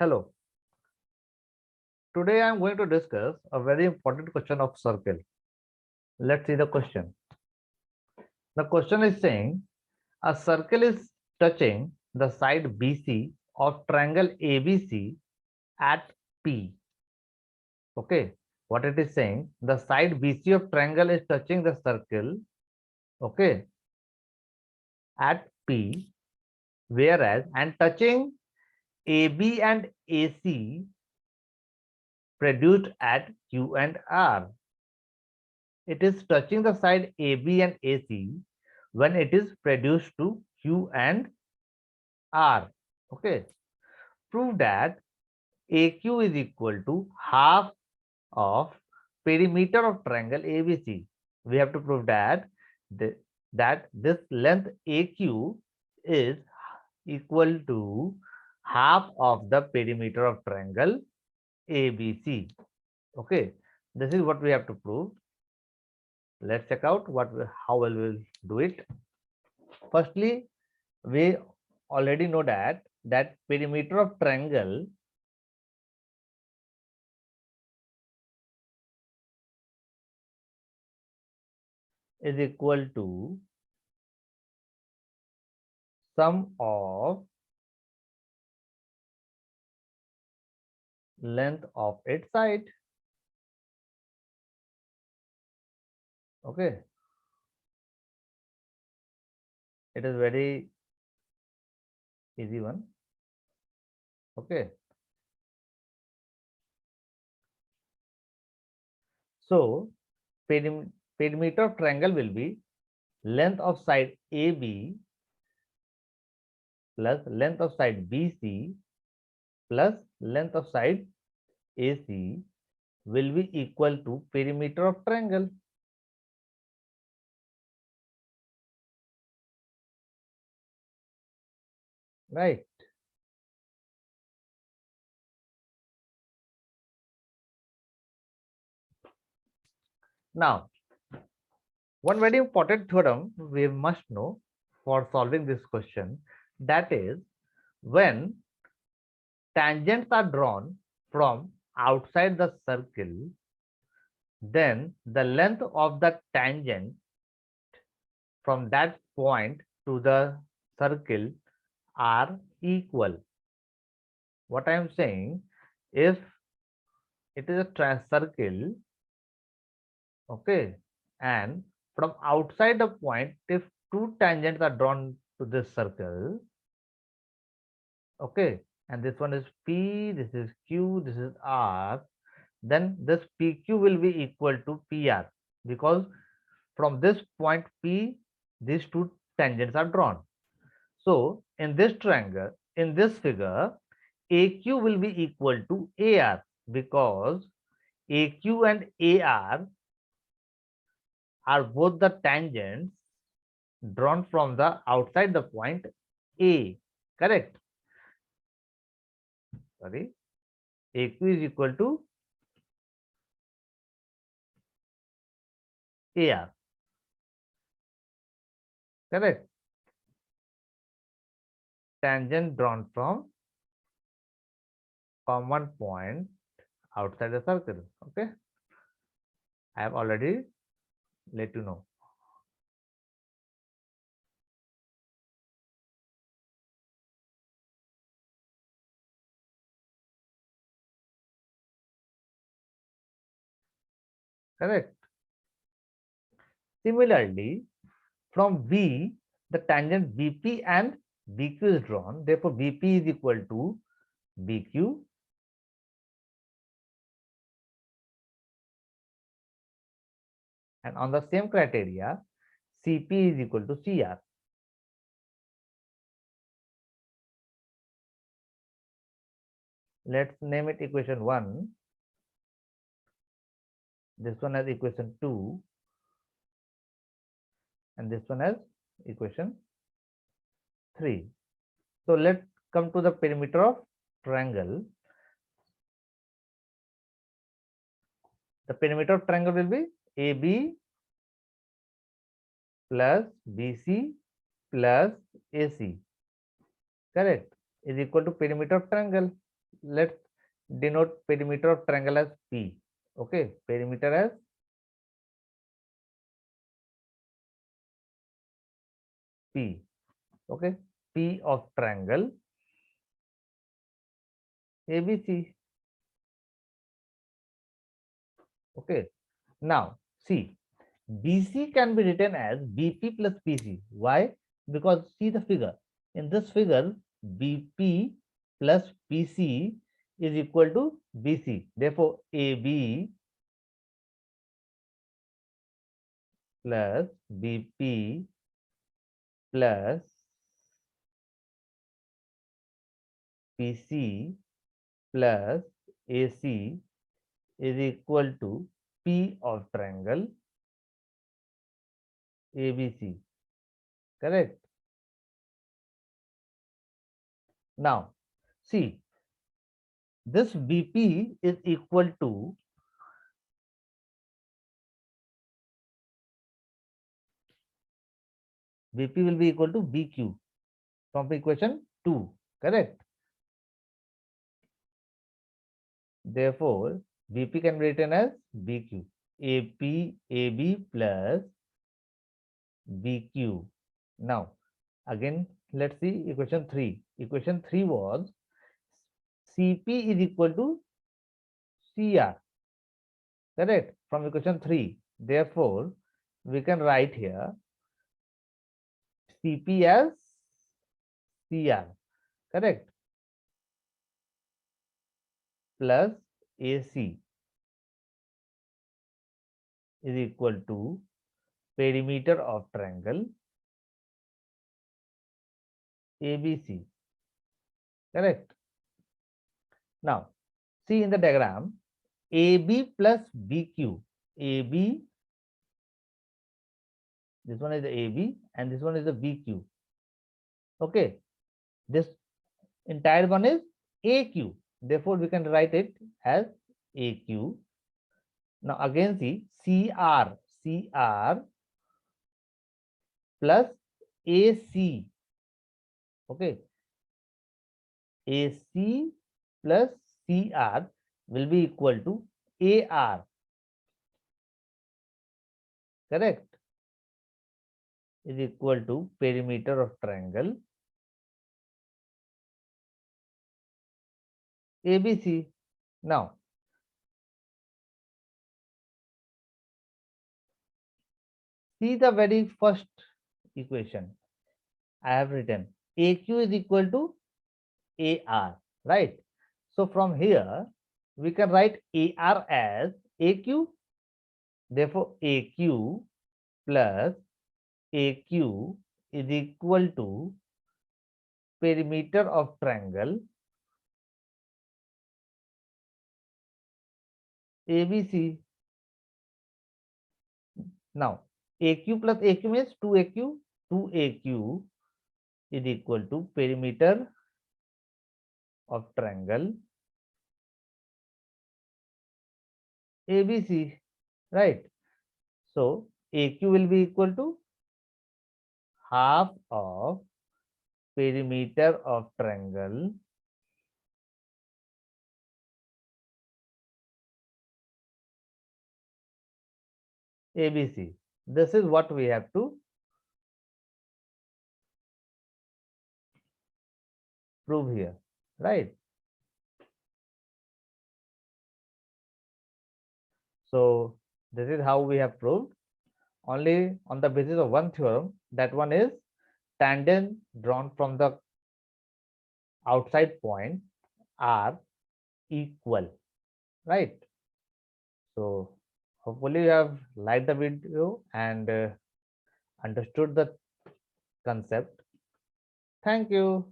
Hello, today I am going to discuss a very important question of circle. Let's see the question. The question is saying a circle is touching the side BC of triangle ABC at P. Okay, what it is saying, the side BC of triangle is touching the circle, okay, at P, whereas and touching AB and AC produced at Q and R. It is touching the side AB and AC when it is produced to Q and R. Okay. Prove that AQ is equal to half of perimeter of triangle ABC. We have to prove that this length AQ is equal to half of the perimeter of triangle ABC. Okay. This is what we have to prove. Let's check out how we will do it. Firstly, we already know that perimeter of triangle is equal to sum of length of its side. Okay, it is very easy one. Okay, so perimeter of triangle will be length of side AB plus length of side BC plus length of side AC will be equal to perimeter of triangle. Right. Now, one very important theorem we must know for solving this question, that is when tangents are drawn from outside the circle, then the length of the tangent from that point to the circle are equal. What I am saying, if it is a circle, okay, and from outside the point, if two tangents are drawn to this circle, okay, and this one is P, this is Q, this is R, then this PQ will be equal to PR, because from this point P, these two tangents are drawn. So in this triangle, in this figure, AQ will be equal to AR, because AQ and AR are both the tangents drawn from the outside the point A. Correct? Sorry. AQ is equal to AR. Correct? Tangent drawn from common point outside the circle. Okay? I have already let you know. Correct? Similarly, from V, the tangent BP and BQ is drawn. Therefore, BP is equal to BQ. And on the same criteria, CP is equal to CR. Let's name it equation 1. This one has equation 2. And this one has equation 3. So let's come to the perimeter of triangle. The perimeter of triangle will be AB plus BC plus AC. Correct? Is equal to perimeter of triangle. let's denote perimeter of triangle as P. Okay, perimeter as P. Okay, P of triangle ABC. Okay, now see, BC can be written as BP plus PC. Why? Because see the figure. In this figure, BP plus PC is equal to BC. Therefore, AB plus BP plus PC plus AC is equal to P of triangle ABC. Correct? Now, see, this BP is equal to BP will be equal to BQ from equation 2. Correct? Therefore, BP can be written as BQ. AB plus BQ. Now, again, let's see equation 3. Equation 3 was CP is equal to CR. Correct? From equation 3. Therefore, we can write here CP as CR. Correct? Plus AC is equal to perimeter of triangle ABC. Correct? Now, see in the diagram, AB plus BQ. AB, this one is the AB and this one is the BQ. Okay, this entire one is AQ. Therefore, we can write it as AQ. Now, again see CR plus AC. Okay, AC plus CR will be equal to AR. Correct? Is equal to perimeter of triangle ABC. Now, see the very first equation I have written. AQ is equal to AR, right? So from here, we can write AR as AQ. Therefore, AQ plus AQ is equal to perimeter of triangle ABC. Now, AQ plus AQ means 2AQ. 2AQ is equal to perimeter of triangle ABC, right? So, AQ will be equal to half of perimeter of triangle ABC. This is what we have to prove here, right? So, this is how we have proved only on the basis of one theorem. That one is tangent drawn from the outside point are equal, right? So, hopefully you have liked the video and understood the concept. Thank you.